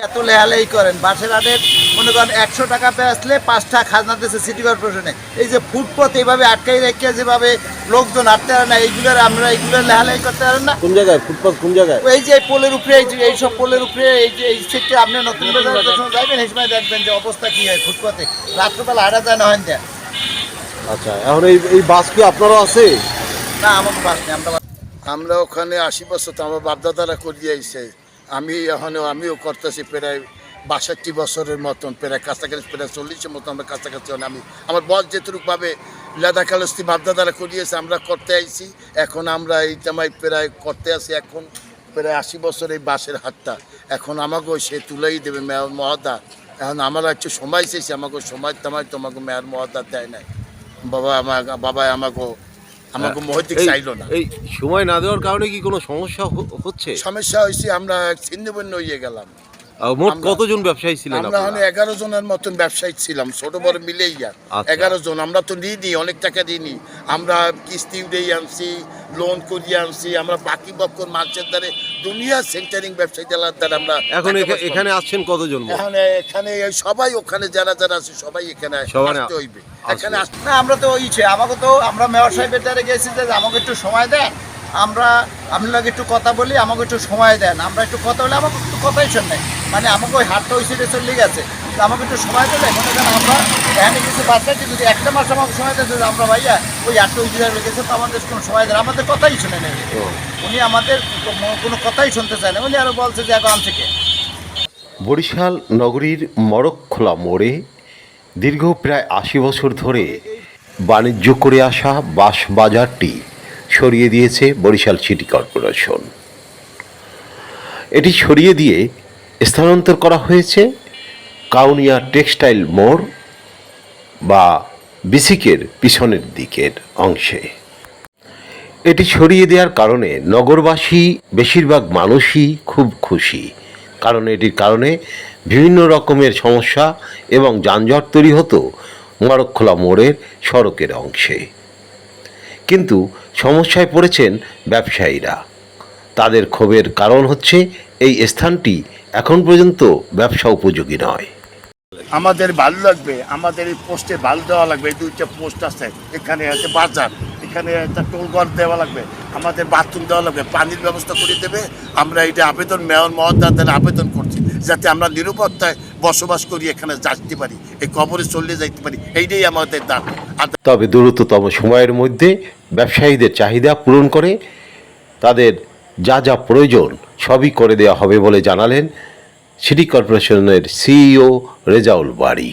এত লেহালেই করেন বাসের হাটের মনে করেন 100 টাকা বেচলে 5টা খাজনা দিচ্ছে সিটি কর্পোরেশনে। এই যে ফুটপথ এইভাবে আটকাই রেখে যেভাবে লোকজন হাঁটতে পারে না, এইগুলোর আমরা এইগুলোর লেহালেই করতে পারেন না। কোন জায়গায় ফুটপাথ, কোন জায়গায়? এই যে পোলের উপরে, এই যে এইসব পোলের উপরে, এই যে এই সেটে আপনি নতুন বাজার যখন যাবেন এই সময় দেখবেন যে অবস্থা কি হয় ফুটপথে, রাত্রবেলা হাঁটা যায় না হয় না। আচ্ছা, এখন এই বাস কি আপনারও আছে? না, আমাকে বাস নেই, আমরা ওখানে 80 বছর তো আমার বাপদাদারা করিয়ে আইছে। আমিও করতেছি প্রায় 62 বছরের মতন, প্রায় কাছাকাছি প্রায় 40-এর মতো আমরা কাছাকাছি। আমি আমার বয়স যেটুকুভাবে লেদা কালস্তি বাপদাদারা করিয়েছে আমরা করতে আইছি। এখন আমরা এই জামাই প্রায় করতে আসি এখন প্রায় 80 বছর এই বাসের হাটটা। এখন আমাকেও সে তুলেই দেবে মেয়র মহোদা। এখন আমরা একটু সময় চেয়েছি, আমাকে সময় তোমাকে মেয়র মহোদা দেয় নাই। বাবা আমাকে মহতিক চাইলো না। এই সময় না দেওয়ার কারণে কি কোনো সমস্যা হচ্ছে? সমস্যা হয়েছে, আমরা ছিন্নভিন্ন হয়ে গেলাম। মোট কতজন ব্যবসায়ী ছিলেন? আমরা 11 জনের মতন ব্যবসায়ী ছিলাম, ছোট বড় মিলেই। 11 জন। আমরা তো নিইনি, অনেক টাকা দিইনি। আমরা কিস্তি উঠেই আনছি, লোন করিয়ে আনছি। আমরা বাকি বক্কর মার্চের দ্বারে দুনিয়া সেন্টারিং ব্যবসায়ী দ্বারা আমরা এখন এখানে আসছেন কতজন? এখানে সবাই, ওখানে যারা আছে সবাই এখানে আসতে হইবে। এখানে না, আমরা তো আমরা মেয়র সাহেবের দ্বারা গেছি যে আমাকে একটু সময় দেন, আমরা আপনার একটু কথা বলি, আমাকে একটু সময় দেন। আমরা একটু কথা বলি, আমাকে একটু কথাই শোনেন, মানে আমাকে ওই হাটটা ওই সাইডে চলে গেছে, আমাকে একটু সময় দিলে মনে করেন আমরা এখানে কিছু বাচ্চাকে যদি একটা মাস আমাকে সময় দিয়েছে যে আমরা ভাইয়া ওই হাটটা ওই জায়গায় রেখেছে, তো আমাদের কোনো সময় দেন, আমাদের কথাই শুনে নেই। উনি আমাদের কোনো কথাই শুনতে চায় না। উনি আরও বলছে যে এখন থেকে বরিশাল নগরীর মরকখোলা মোড়ে দীর্ঘ প্রায় 80 বছর ধরে বাণিজ্য করে আসা বাঁশ বাজারটি সরিয়ে দিয়েছে বরিশাল সিটি কর্পোরেশন। এটি সরিয়ে দিয়ে স্থানান্তর করা হয়েছে কাউনিয়া টেক্সটাইল মোড় বা বিসিকের পিছনের দিকের অংশে। এটি সরিয়ে দেওয়ার কারণে নগরবাসী বেশিরভাগ মানুষই খুব খুশি, কারণ এটির কারণে বিভিন্ন রকমের সমস্যা এবং যানজট তৈরি হতো মরকখোলা মোড়ের সড়কের অংশে। কিন্তু সমস্যায় পড়েছেন ব্যবসায়ীরা। তাদের ক্ষোভের কারণ হচ্ছে এই স্থানটি এখন পর্যন্ত ব্যবসা উপযোগী নয়। আমাদের ভালো লাগবে, আমাদের এই পোস্টে ভালো দেওয়া লাগবে। এই 2টা পোস্ট আছে, এখানে আছে বাজার, এখানে একটা টোলঘর দেওয়া লাগবে, আমাদের বাথরুম দেওয়া লাগবে, পানির ব্যবস্থা করে দেবে। আমরা এটা আবেদন মেয়র মহোদয়দের আবেদন করছি যাতে আমরা নিরাপত্তায় বসবাস করি, এখানে যাইতে পারি, এই কবরে চলে যাইতে পারি। এইটাই আমাদের দাবি। তবে দ্রুততম সময়ের মধ্যে ব্যবসায়ীদের চাহিদা পূরণ করে তাদের যা যা প্রয়োজন সবই করে দেওয়া হবে বলে জানালেন সিটি কর্পোরেশনের সিইও রেজাউল বারী।